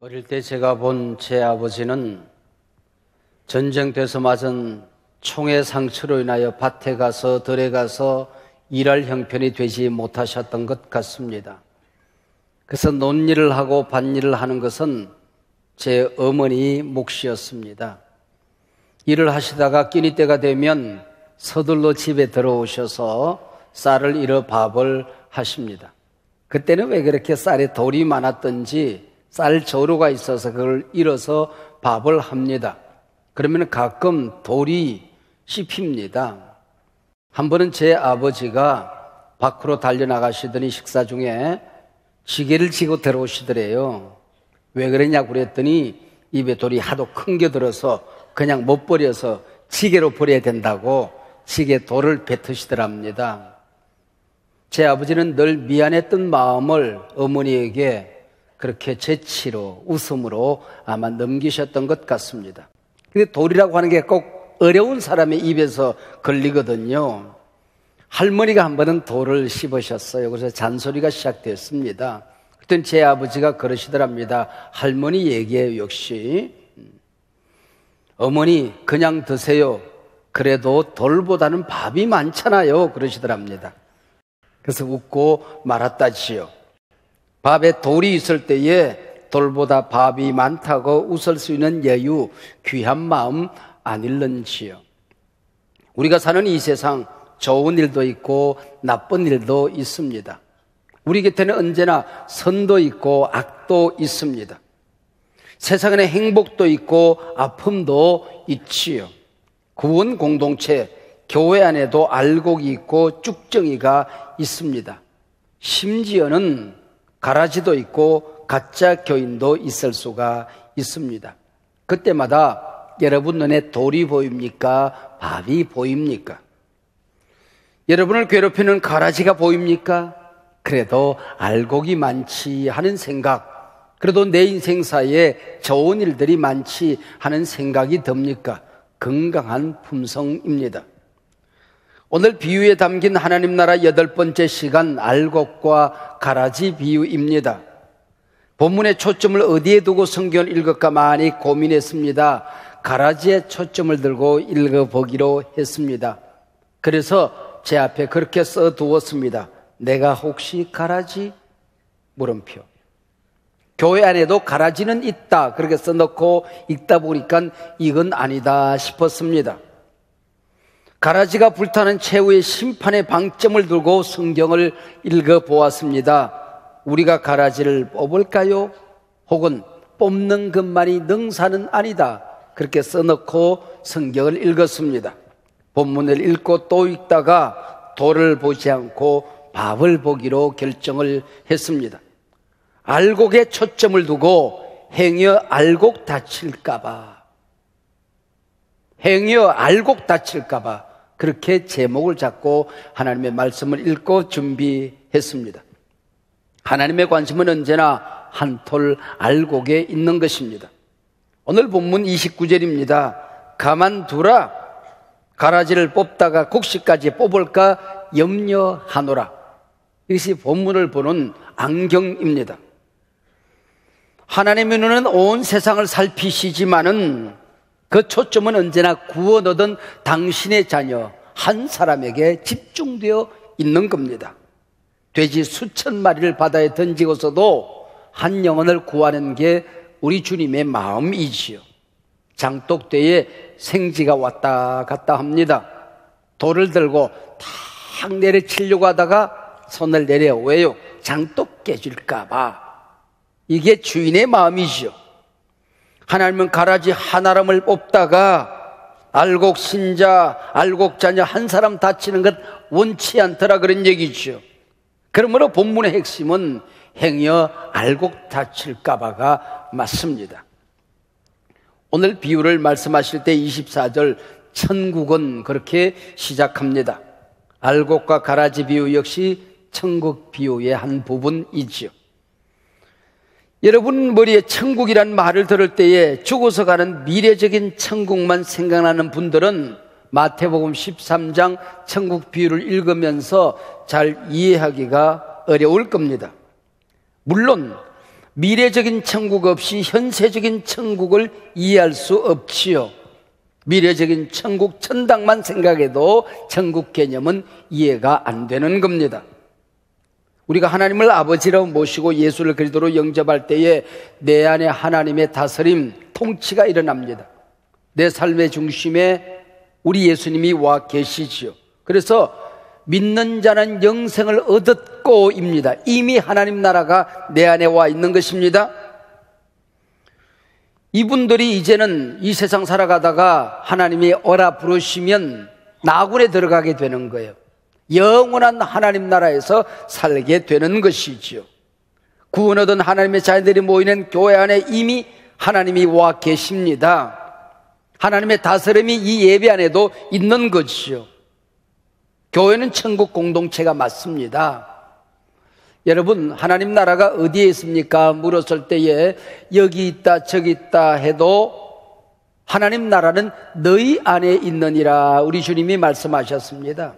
어릴 때 제가 본 제 아버지는 전쟁돼서 맞은 총의 상처로 인하여 밭에 가서 들에 가서 일할 형편이 되지 못하셨던 것 같습니다. 그래서 논일을 하고 밭일을 하는 것은 제 어머니 몫이었습니다. 일을 하시다가 끼니 때가 되면 서둘러 집에 들어오셔서 쌀을 잃어 밥을 하십니다. 그때는 왜 그렇게 쌀에 돌이 많았던지 쌀 저루가 있어서 그걸 잃어서 밥을 합니다. 그러면 가끔 돌이 씹힙니다. 한 번은 제 아버지가 밖으로 달려나가시더니 식사 중에 지게를 지고 들어오시더래요. 왜 그랬냐고 그랬더니 입에 돌이 하도 큰 게 들어서 그냥 못 버려서 지게로 버려야 된다고 지게 돌을 뱉으시더랍니다. 제 아버지는 늘 미안했던 마음을 어머니에게 그렇게 재치로 웃음으로 아마 넘기셨던 것 같습니다. 근데 돌이라고 하는 게 꼭 어려운 사람의 입에서 걸리거든요. 할머니가 한 번은 돌을 씹으셨어요. 그래서 잔소리가 시작됐습니다. 그때 제 아버지가 그러시더랍니다. 할머니 얘기예요. 역시 어머니 그냥 드세요. 그래도 돌보다는 밥이 많잖아요. 그러시더랍니다. 그래서 웃고 말았다지요. 밥에 돌이 있을 때에 돌보다 밥이 많다고 웃을 수 있는 여유, 귀한 마음 아닐런지요. 우리가 사는 이 세상 좋은 일도 있고 나쁜 일도 있습니다. 우리 곁에는 언제나 선도 있고 악도 있습니다. 세상에는 행복도 있고 아픔도 있지요. 구원 공동체, 교회 안에도 알곡이 있고 쭉정이가 있습니다. 심지어는 가라지도 있고 가짜 교인도 있을 수가 있습니다. 그때마다 여러분 눈에 돌이 보입니까? 밥이 보입니까? 여러분을 괴롭히는 가라지가 보입니까? 그래도 알곡이 많지 하는 생각, 그래도 내 인생사에 좋은 일들이 많지 하는 생각이 듭니까? 건강한 품성입니다. 오늘 비유에 담긴 하나님 나라 8번째 시간, 알곡과 가라지 비유입니다. 본문의 초점을 어디에 두고 성경을 읽을까 많이 고민했습니다. 가라지에 초점을 들고 읽어보기로 했습니다. 그래서 제 앞에 그렇게 써두었습니다. 내가 혹시 가라지? 물음표. 교회 안에도 가라지는 있다 그렇게 써놓고 읽다 보니까 이건 아니다 싶었습니다. 가라지가 불타는 최후의 심판의 방점을 두고 성경을 읽어보았습니다. 우리가 가라지를 뽑을까요? 혹은 뽑는 것만이 능사는 아니다 그렇게 써놓고 성경을 읽었습니다. 본문을 읽고 또 읽다가 돌을 보지 않고 밥을 보기로 결정을 했습니다. 알곡에 초점을 두고 행여 알곡 다칠까봐 그렇게 제목을 잡고 하나님의 말씀을 읽고 준비했습니다. 하나님의 관심은 언제나 한 톨 알곡에 있는 것입니다. 오늘 본문 29절입니다. 가만두라. 가라지를 뽑다가 곡식까지 뽑을까 염려하노라. 이것이 본문을 보는 안경입니다. 하나님의 눈은 온 세상을 살피시지만은 그 초점은 언제나 구원 얻은 당신의 자녀 한 사람에게 집중되어 있는 겁니다. 돼지 수천 마리를 바다에 던지고서도 한 영혼을 구하는 게 우리 주님의 마음이지요. 장독대에 생쥐가 왔다 갔다 합니다. 돌을 들고 탁 내려치려고 하다가 손을 내려. 왜요? 장독 깨질까 봐. 이게 주인의 마음이지요. 하나님은 가라지 하나람을 뽑다가 알곡 신자, 알곡 자녀 한 사람 다치는 것 원치 않더라 그런 얘기죠. 그러므로 본문의 핵심은 행여 알곡 다칠까봐가 맞습니다. 오늘 비유를 말씀하실 때 24절 천국은 그렇게 시작합니다. 알곡과 가라지 비유 역시 천국 비유의 한 부분이지요. 여러분 머리에 천국이란 말을 들을 때에 죽어서 가는 미래적인 천국만 생각나는 분들은 마태복음 13장 천국 비유를 읽으면서 잘 이해하기가 어려울 겁니다. 물론 미래적인 천국 없이 현세적인 천국을 이해할 수 없지요. 미래적인 천국, 천당만 생각해도 천국 개념은 이해가 안 되는 겁니다. 우리가 하나님을 아버지로 모시고 예수를 그리스도로 영접할 때에 내 안에 하나님의 다스림, 통치가 일어납니다. 내 삶의 중심에 우리 예수님이 와 계시지요. 그래서 믿는 자는 영생을 얻었고입니다. 이미 하나님 나라가 내 안에 와 있는 것입니다. 이분들이 이제는 이 세상 살아가다가 하나님이 오라 부르시면 나군에 들어가게 되는 거예요. 영원한 하나님 나라에서 살게 되는 것이지요. 구원 얻은 하나님의 자녀들이 모이는 교회 안에 이미 하나님이 와 계십니다. 하나님의 다스림이 이 예배 안에도 있는 것이죠. 교회는 천국 공동체가 맞습니다. 여러분, 하나님 나라가 어디에 있습니까? 물었을 때에 여기 있다 저기 있다 해도 하나님 나라는 너희 안에 있느니라 우리 주님이 말씀하셨습니다.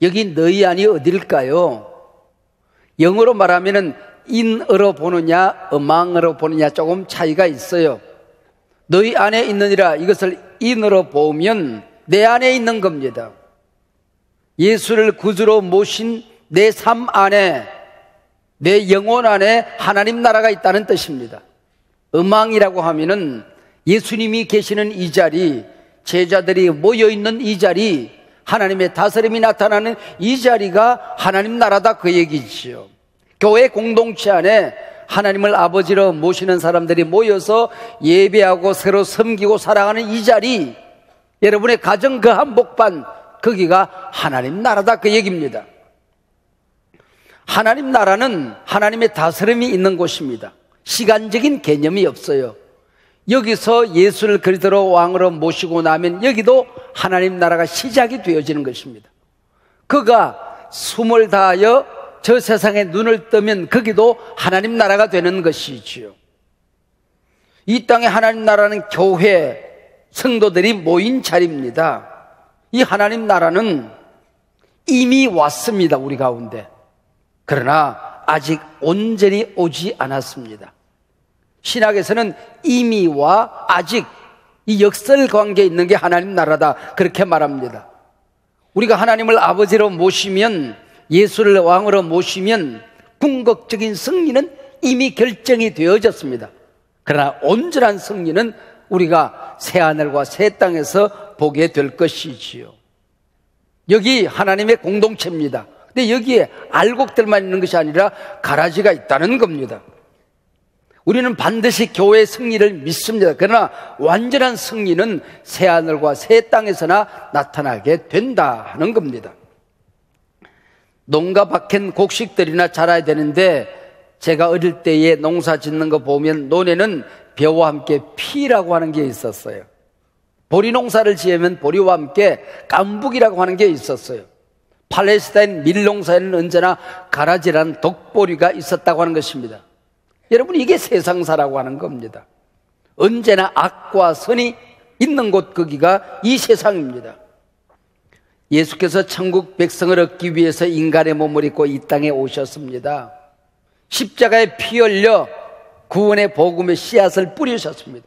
여기 너희 안이 어딜까요? 영어로 말하면은 in으로 보느냐 among으로 보느냐 조금 차이가 있어요. 너희 안에 있느니라 이것을 in으로 보면 내 안에 있는 겁니다. 예수를 구주로 모신 내 삶 안에, 내 영혼 안에 하나님 나라가 있다는 뜻입니다. 음왕이라고 하면은 예수님이 계시는 이 자리, 제자들이 모여있는 이 자리, 하나님의 다스림이 나타나는 이 자리가 하나님 나라다 그 얘기지요. 교회 공동체 안에 하나님을 아버지로 모시는 사람들이 모여서 예배하고 서로 섬기고 살아가는 이 자리, 여러분의 가정 그 한복판, 거기가 하나님 나라다 그 얘기입니다. 하나님 나라는 하나님의 다스림이 있는 곳입니다. 시간적인 개념이 없어요. 여기서 예수를 그리스도로 왕으로 모시고 나면 여기도 하나님 나라가 시작이 되어지는 것입니다. 그가 숨을 다하여 저 세상에 눈을 뜨면 거기도 하나님 나라가 되는 것이지요. 이 땅에 하나님 나라는 교회, 성도들이 모인 자리입니다. 이 하나님 나라는 이미 왔습니다, 우리 가운데. 그러나 아직 온전히 오지 않았습니다. 신학에서는 이미와 아직 이 역설 관계에 있는 게 하나님 나라다 그렇게 말합니다. 우리가 하나님을 아버지로 모시면, 예수를 왕으로 모시면 궁극적인 승리는 이미 결정이 되어졌습니다. 그러나 온전한 승리는 우리가 새하늘과 새 땅에서 보게 될 것이지요. 여기 하나님의 공동체입니다. 근데 여기에 알곡들만 있는 것이 아니라 가라지가 있다는 겁니다. 우리는 반드시 교회의 승리를 믿습니다. 그러나 완전한 승리는 새하늘과 새 땅에서나 나타나게 된다 하는 겁니다. 농가 밖엔 곡식들이나 자라야 되는데 제가 어릴 때에 농사 짓는 거 보면 논에는 벼와 함께 피라고 하는 게 있었어요. 보리 농사를 지으면 보리와 함께 깐북이라고 하는 게 있었어요. 팔레스타인 밀농사에는 언제나 가라지라는 독보리가 있었다고 하는 것입니다. 여러분, 이게 세상사라고 하는 겁니다. 언제나 악과 선이 있는 곳 거기가 이 세상입니다. 예수께서 천국 백성을 얻기 위해서 인간의 몸을 입고 이 땅에 오셨습니다. 십자가에 피 흘려 구원의 복음의 씨앗을 뿌리셨습니다.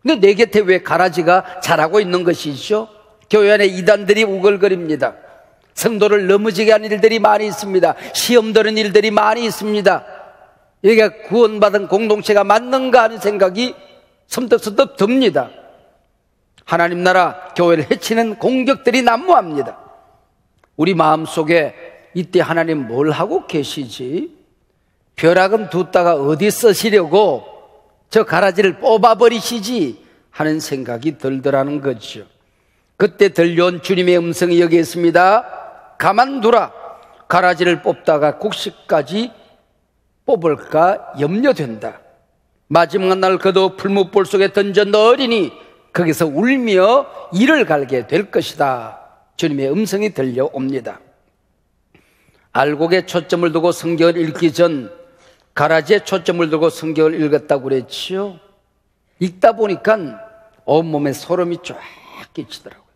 근데 내 곁에 왜 가라지가 자라고 있는 것이죠? 교회 안에 이단들이 우글거립니다. 성도를 넘어지게 하는 일들이 많이 있습니다. 시험 드는 일들이 많이 있습니다. 여기가 구원받은 공동체가 맞는가 하는 생각이 섬뜩섬뜩 듭니다. 하나님 나라 교회를 해치는 공격들이 난무합니다. 우리 마음속에 이때 하나님 뭘 하고 계시지? 벼락은 뒀다가 어디 쓰시려고 저 가라지를 뽑아버리시지 하는 생각이 들더라는 거죠. 그때 들려온 주님의 음성이 여기 있습니다. 가만두라. 가라지를 뽑다가 곡식까지 뽑을까 염려된다. 마지막 날 그도 풀무불 속에 던져 넣으리니 거기서 울며 이를 갈게 될 것이다. 주님의 음성이 들려옵니다. 알곡에 초점을 두고 성경을 읽기 전 가라지에 초점을 두고 성경을 읽었다고 그랬지요. 읽다 보니까 온몸에 소름이 쫙 끼치더라고요.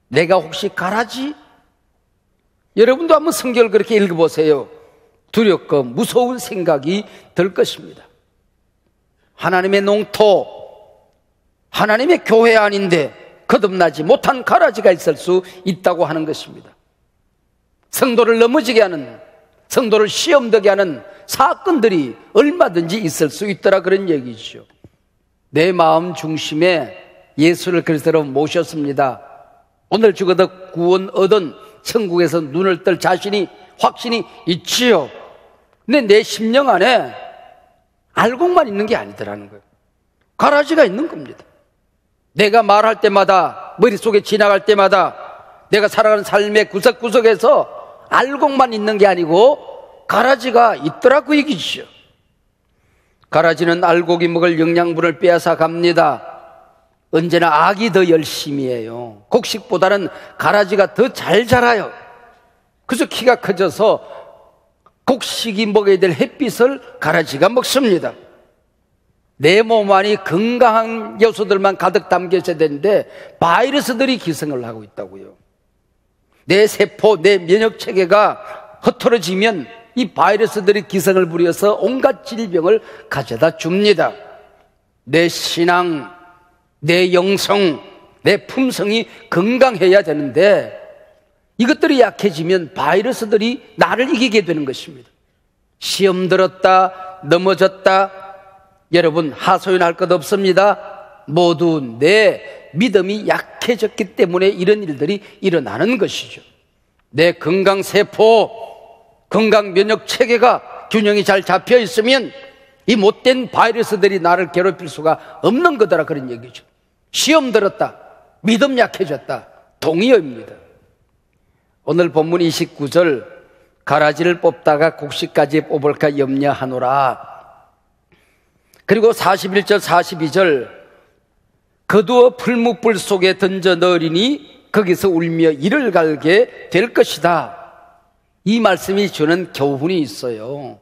내가 혹시 가라지? 여러분도 한번 성경을 그렇게 읽어보세요. 두렵고 무서운 생각이 들 것입니다. 하나님의 농토, 하나님의 교회 아닌데 거듭나지 못한 가라지가 있을 수 있다고 하는 것입니다. 성도를 넘어지게 하는, 성도를 시험되게 하는 사건들이 얼마든지 있을 수 있더라, 그런 얘기죠. 내 마음 중심에 예수를 그리스도로 모셨습니다. 오늘 죽어도 구원 얻은 천국에서 눈을 뜰 자신이, 확신이 있지요. 근데 내 심령 안에 알곡만 있는 게 아니더라는 거예요. 가라지가 있는 겁니다. 내가 말할 때마다, 머릿속에 지나갈 때마다 내가 살아가는 삶의 구석구석에서 알곡만 있는 게 아니고 가라지가 있더라, 그 얘기죠. 가라지는 알곡이 먹을 영양분을 빼앗아 갑니다. 언제나 악이 더 열심히 해요. 곡식보다는 가라지가 더 잘 자라요. 그래서 키가 커져서 곡식이 먹어야 될 햇빛을 가라지가 먹습니다. 내 몸 안이 건강한 요소들만 가득 담겨 있어야 되는데 바이러스들이 기생을 하고 있다고요. 내 세포, 내 면역체계가 흐트러지면 이 바이러스들이 기생을 부려서 온갖 질병을 가져다 줍니다. 내 신앙, 내 영성, 내 품성이 건강해야 되는데 이것들이 약해지면 바이러스들이 나를 이기게 되는 것입니다. 시험 들었다, 넘어졌다, 여러분 하소연할 것 없습니다. 모두 내 믿음이 약해졌기 때문에 이런 일들이 일어나는 것이죠. 내 건강세포, 건강 면역체계가 균형이 잘 잡혀 있으면 이 못된 바이러스들이 나를 괴롭힐 수가 없는 거더라, 그런 얘기죠. 시험 들었다, 믿음 약해졌다, 동의어입니다. 오늘 본문 29절, 가라지를 뽑다가 곡식까지 뽑을까 염려하노라. 그리고 41절 42절, 거두어 풀무불 속에 던져 넣으리니 거기서 울며 이를 갈게 될 것이다. 이 말씀이 주는 교훈이 있어요.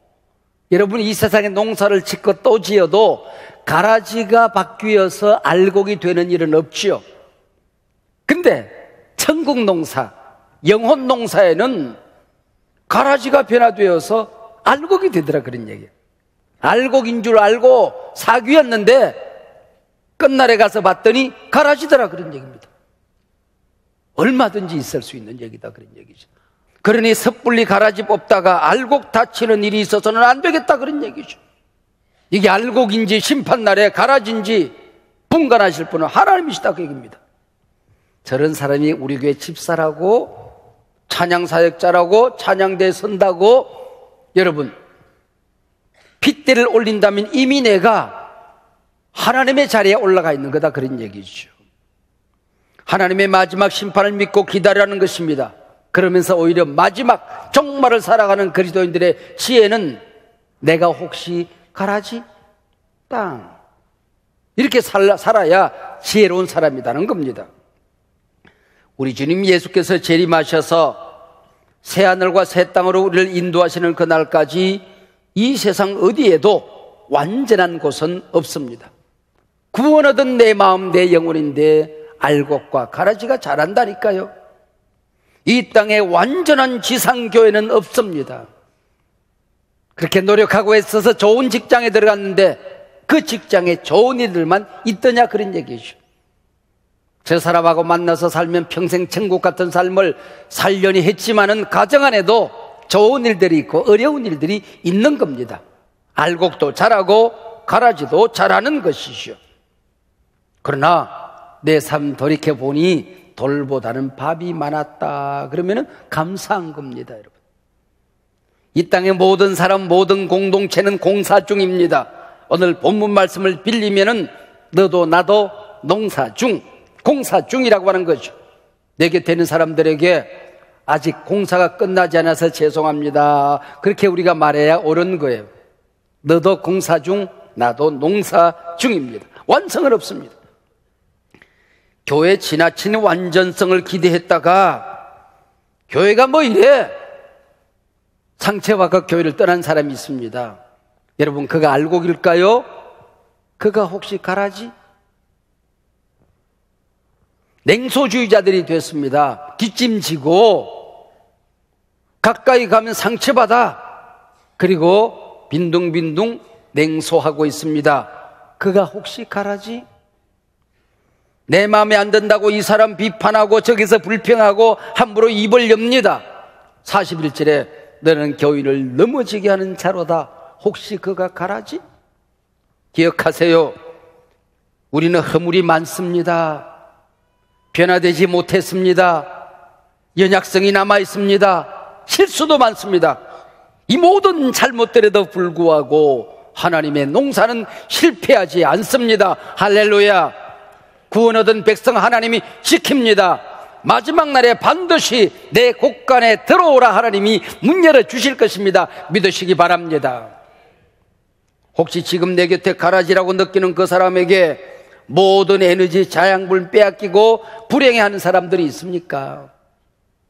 여러분, 이 세상에 농사를 짓고 또 지어도 가라지가 바뀌어서 알곡이 되는 일은 없지요. 근데 천국 농사, 영혼 농사에는 가라지가 변화되어서 알곡이 되더라, 그런 얘기예요. 알곡인 줄 알고 사귀었는데 끝날에 가서 봤더니 가라지더라, 그런 얘기입니다. 얼마든지 있을 수 있는 얘기다, 그런 얘기죠. 그러니 섣불리 가라지 뽑다가 알곡 다치는 일이 있어서는 안 되겠다, 그런 얘기죠. 이게 알곡인지 심판날에 가라지인지 분간하실 분은 하나님이시다, 그 얘기입니다. 저런 사람이 우리 교회 집사라고, 찬양사역자라고, 찬양대에 선다고, 여러분 핏대를 올린다면 이미 내가 하나님의 자리에 올라가 있는 거다, 그런 얘기죠. 하나님의 마지막 심판을 믿고 기다리라는 것입니다. 그러면서 오히려 마지막 종말을 살아가는 그리스도인들의 지혜는 내가 혹시 가라지? 땅, 이렇게 살아야 지혜로운 사람이라는 겁니다. 우리 주님 예수께서 재림하셔서 새하늘과 새 땅으로 우리를 인도하시는 그날까지 이 세상 어디에도 완전한 곳은 없습니다. 구원 얻은 내 마음, 내 영혼인데 알곡과 가라지가 자란다니까요. 이 땅에 완전한 지상교회는 없습니다. 그렇게 노력하고 애써서 좋은 직장에 들어갔는데 그 직장에 좋은 일들만 있더냐, 그런 얘기죠. 저 사람하고 만나서 살면 평생 천국 같은 삶을 살려니 했지만은 가정 안에도 좋은 일들이 있고 어려운 일들이 있는 겁니다. 알곡도 자라고 가라지도 자라는 것이죠. 그러나 내 삶 돌이켜보니 돌보다는 밥이 많았다, 그러면은 감사한 겁니다, 여러분. 이 땅의 모든 사람, 모든 공동체는 공사 중입니다. 오늘 본문 말씀을 빌리면은 너도 나도 농사 중, 공사 중이라고 하는 거죠. 내 곁에 있는 사람들에게 아직 공사가 끝나지 않아서 죄송합니다. 그렇게 우리가 말해야 옳은 거예요. 너도 공사 중, 나도 농사 중입니다. 완성은 없습니다. 교회 지나친 완전성을 기대했다가 교회가 뭐 이래? 상처받고 교회를 떠난 사람이 있습니다. 여러분, 그가 알곡일까요? 그가 혹시 가라지? 냉소주의자들이 됐습니다. 뒷짐지고 가까이 가면 상처받아. 그리고 빈둥빈둥 냉소하고 있습니다. 그가 혹시 가라지? 내 마음에 안 든다고 이 사람 비판하고 저기서 불평하고 함부로 입을 엽니다. 41절에 너는 교인을 넘어지게 하는 자로다. 혹시 그가 가라지? 기억하세요. 우리는 허물이 많습니다. 변화되지 못했습니다. 연약성이 남아있습니다. 실수도 많습니다. 이 모든 잘못들에도 불구하고 하나님의 농사는 실패하지 않습니다. 할렐루야. 구원 얻은 백성 하나님이 지킵니다. 마지막 날에 반드시 내 곳간에 들어오라 하나님이 문 열어주실 것입니다. 믿으시기 바랍니다. 혹시 지금 내 곁에 가라지라고 느끼는 그 사람에게 모든 에너지 자양분 빼앗기고 불행해하는 사람들이 있습니까?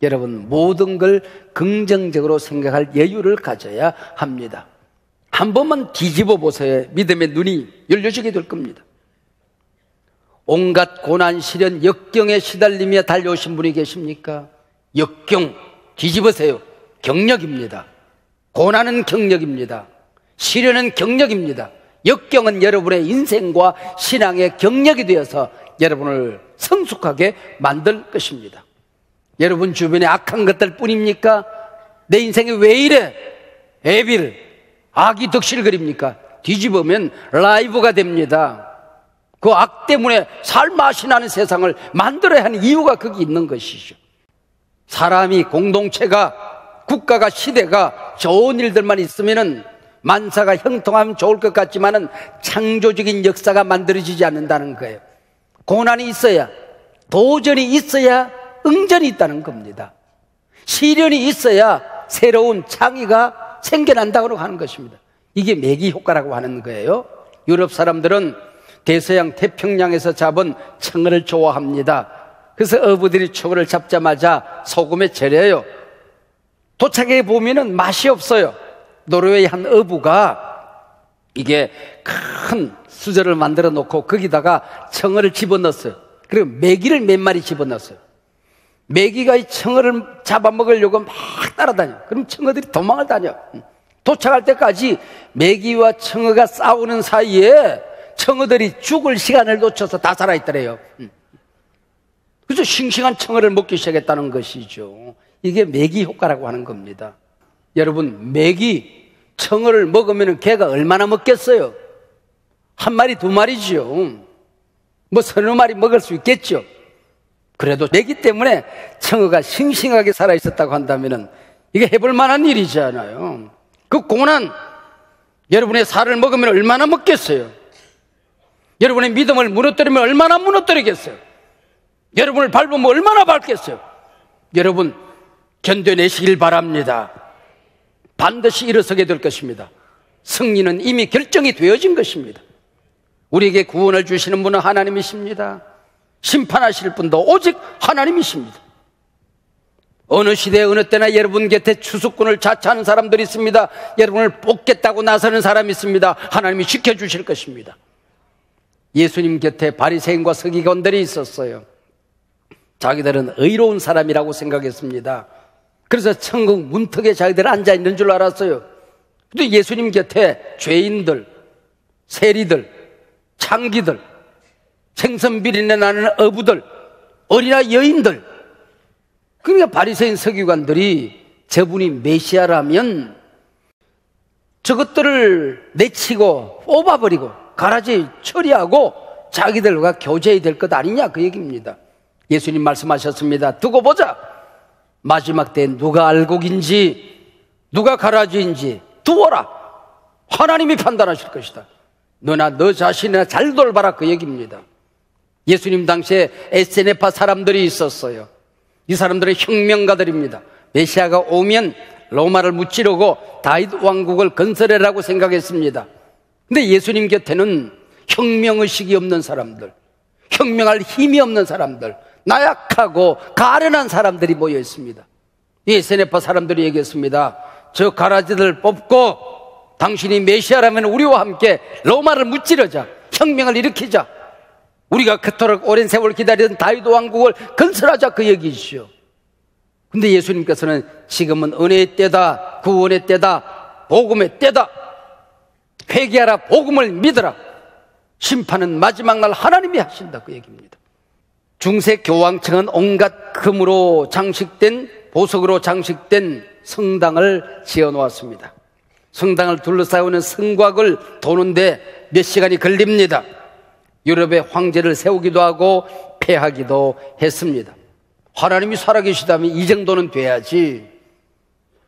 여러분, 모든 걸 긍정적으로 생각할 여유를 가져야 합니다. 한 번만 뒤집어 보세요. 믿음의 눈이 열려지게 될 겁니다. 온갖 고난, 시련, 역경에 시달리며 달려오신 분이 계십니까? 역경 뒤집으세요. 경력입니다. 고난은 경력입니다. 시련은 경력입니다. 역경은 여러분의 인생과 신앙의 경력이 되어서 여러분을 성숙하게 만들 것입니다. 여러분 주변에 악한 것들 뿐입니까? 내 인생이 왜 이래? 애빌, 악이 덕실거립니까? 뒤집으면 라이브가 됩니다. 그 악 때문에 살맛이 나는 세상을 만들어야 하는 이유가 거기 있는 것이죠. 사람이, 공동체가, 국가가, 시대가 좋은 일들만 있으면은 만사가 형통하면 좋을 것 같지만은 창조적인 역사가 만들어지지 않는다는 거예요. 고난이 있어야, 도전이 있어야 응전이 있다는 겁니다. 시련이 있어야 새로운 창의가 생겨난다고 하는 것입니다. 이게 매기 효과라고 하는 거예요. 유럽 사람들은 대서양 태평양에서 잡은 청어를 좋아합니다. 그래서 어부들이 청어를 잡자마자 소금에 절여요. 도착해 보면은 맛이 없어요. 노르웨이 한 어부가 이게 큰 수저를 만들어 놓고 거기다가 청어를 집어넣었어요. 그리고 메기를 몇 마리 집어넣었어요. 메기가 이 청어를 잡아먹으려고 막 따라다녀. 그럼 청어들이 도망을 다녀. 도착할 때까지 메기와 청어가 싸우는 사이에 청어들이 죽을 시간을 놓쳐서 다 살아있더래요. 그래서 싱싱한 청어를 먹기 시작했다는 것이죠. 이게 메기 효과라고 하는 겁니다. 여러분, 메기, 청어를 먹으면 개가 얼마나 먹겠어요? 한 마리, 두 마리지요. 뭐 서너 마리 먹을 수 있겠죠. 그래도 메기 때문에 청어가 싱싱하게 살아있었다고 한다면 이게 해볼 만한 일이잖아요. 그 고난, 여러분의 살을 먹으면 얼마나 먹겠어요? 여러분의 믿음을 무너뜨리면 얼마나 무너뜨리겠어요? 여러분을 밟으면 얼마나 밟겠어요? 여러분, 견뎌내시길 바랍니다. 반드시 일어서게 될 것입니다. 승리는 이미 결정이 되어진 것입니다. 우리에게 구원을 주시는 분은 하나님이십니다. 심판하실 분도 오직 하나님이십니다. 어느 시대 어느 때나 여러분 곁에 추수꾼을 자처하는 사람들이 있습니다. 여러분을 뽑겠다고 나서는 사람이 있습니다. 하나님이 지켜주실 것입니다. 예수님 곁에 바리새인과 서기관들이 있었어요. 자기들은 의로운 사람이라고 생각했습니다. 그래서 천국 문턱에 자기들 앉아있는 줄 알았어요. 근데 예수님 곁에 죄인들, 세리들, 창기들, 생선비린내 나는 어부들, 어린아 여인들, 그러니까 바리새인 서기관들이 저분이 메시아라면 저것들을 내치고 뽑아버리고 가라지 처리하고 자기들과 교제해야 될 것 아니냐, 그 얘기입니다. 예수님 말씀하셨습니다. 두고 보자. 마지막 때 누가 알곡인지 누가 가라지인지 두어라. 하나님이 판단하실 것이다. 너나 너 자신이나 잘 돌봐라, 그 얘기입니다. 예수님 당시에 에세네파 사람들이 있었어요. 이 사람들은 혁명가들입니다. 메시아가 오면 로마를 무찌르고 다윗 왕국을 건설해라고 생각했습니다. 근데 예수님 곁에는 혁명의식이 없는 사람들, 혁명할 힘이 없는 사람들, 나약하고 가련한 사람들이 모여 있습니다. 이 세네파 사람들이 얘기했습니다. 저 가라지들 뽑고 당신이 메시아라면 우리와 함께 로마를 무찌르자, 혁명을 일으키자, 우리가 그토록 오랜 세월 기다리던 다윗 왕국을 건설하자, 그 얘기이시오. 근데 예수님께서는 지금은 은혜의 때다, 구원의 때다, 복음의 때다, 회개하라, 복음을 믿어라, 심판은 마지막 날 하나님이 하신다, 그 얘기입니다. 중세 교황청은 온갖 금으로 장식된, 보석으로 장식된 성당을 지어놓았습니다. 성당을 둘러싸고는 성곽을 도는데 몇 시간이 걸립니다. 유럽의 황제를 세우기도 하고 폐하기도 했습니다. 하나님이 살아계시다면 이 정도는 돼야지,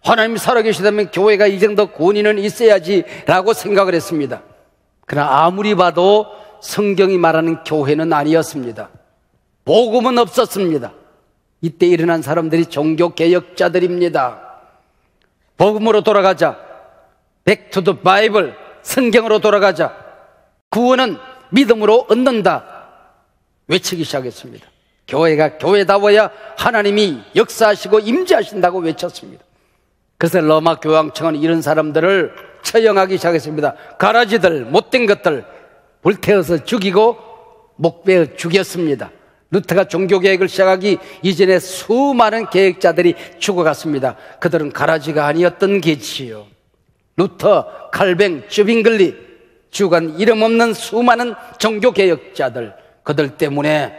하나님이 살아계시다면 교회가 이 정도 권위는 있어야지 라고 생각을 했습니다. 그러나 아무리 봐도 성경이 말하는 교회는 아니었습니다. 복음은 없었습니다. 이때 일어난 사람들이 종교개혁자들입니다. 복음으로 돌아가자, Back to the Bible, 성경으로 돌아가자, 구원은 믿음으로 얻는다 외치기 시작했습니다. 교회가 교회다워야 하나님이 역사하시고 임재하신다고 외쳤습니다. 그래서 로마 교황청은 이런 사람들을 처형하기 시작했습니다. 가라지들, 못된 것들 불태워서 죽이고 목베어 죽였습니다. 루터가 종교개혁을 시작하기 이전에 수많은 개혁자들이 죽어갔습니다. 그들은 가라지가 아니었던 게지요. 루터, 칼뱅, 쯔빙글리, 죽은 이름 없는 수많은 종교개혁자들, 그들 때문에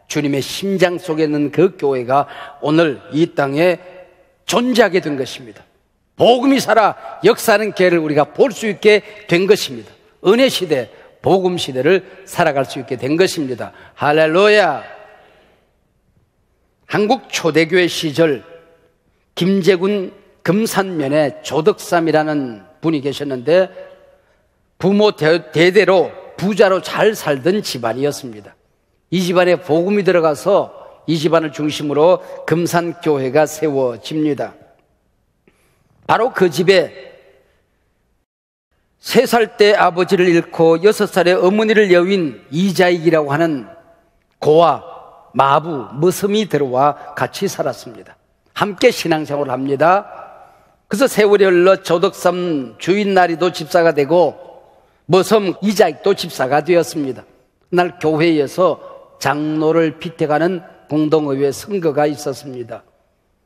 주님의 심장 속에 있는 그 교회가 오늘 이 땅에 존재하게 된 것입니다. 복음이 살아 역사하는 교회를 우리가 볼 수 있게 된 것입니다. 은혜 시대, 복음 시대를 살아갈 수 있게 된 것입니다. 할렐루야. 한국 초대교회 시절 김제군 금산면에 조덕삼이라는 분이 계셨는데 부모 대대로 부자로 잘 살던 집안이었습니다. 이 집안에 복음이 들어가서 이 집안을 중심으로 금산교회가 세워집니다. 바로 그 집에 3살 때 아버지를 잃고 6살에 어머니를 여윈 이자익이라고 하는 고아, 마부, 머슴이 들어와 같이 살았습니다. 함께 신앙생활을 합니다. 그래서 세월이 흘러 조덕삼 주인 나리도 집사가 되고 머슴 이자익도 집사가 되었습니다. 그날 교회에서 장로를 피택하는 공동의회 선거가 있었습니다.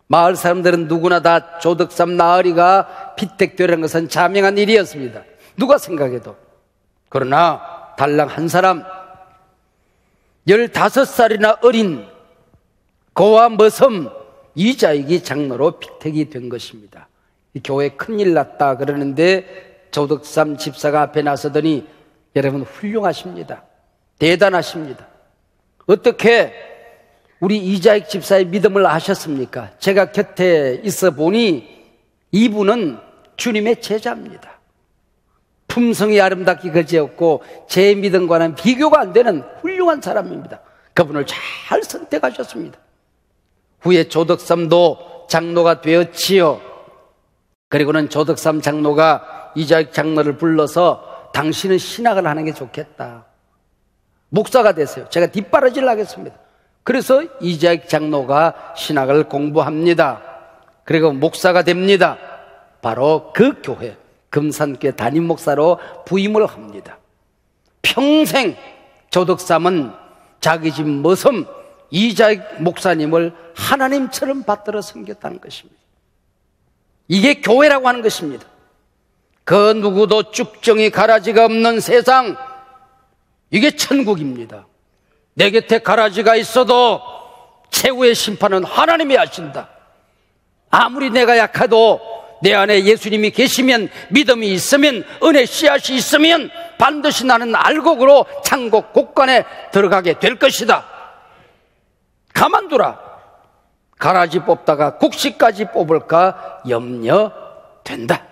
마을 사람들은 누구나 다 조덕삼 나으리가 피택되라는 것은 자명한 일이었습니다. 누가 생각해도. 그러나 달랑 한 사람, 15살이나 어린 고아 머슴 이자익이 장로로 피택이 된 것입니다. 이 교회 큰일 났다 그러는데 조덕삼 집사가 앞에 나서더니 여러분 훌륭하십니다. 대단하십니다. 어떻게 우리 이자익 집사의 믿음을 아셨습니까? 제가 곁에 있어 보니 이분은 주님의 제자입니다. 품성이 아름답기 그지없고 제 믿음과는 비교가 안 되는 훌륭한 사람입니다. 그분을 잘 선택하셨습니다. 후에 조덕삼도 장로가 되었지요. 그리고는 조덕삼 장로가 이자익 장로를 불러서 당신은 신학을 하는 게 좋겠다. 목사가 되세요. 제가 뒷바라지를 하겠습니다. 그래서 이자익 장로가 신학을 공부합니다. 그리고 목사가 됩니다. 바로 그 교회 금산교회 담임 목사로 부임을 합니다. 평생 조덕삼은 자기 집 머슴 이자익 목사님을 하나님처럼 받들어 섬겼다는 것입니다. 이게 교회라고 하는 것입니다. 그 누구도 쭉정이 가라지가 없는 세상, 이게 천국입니다. 내 곁에 가라지가 있어도 최후의 심판은 하나님이 하신다. 아무리 내가 약해도 내 안에 예수님이 계시면, 믿음이 있으면, 은혜 씨앗이 있으면 반드시 나는 알곡으로 창곡 곡간에 들어가게 될 것이다. 가만두라. 가라지 뽑다가 곡식까지 뽑을까 염려된다.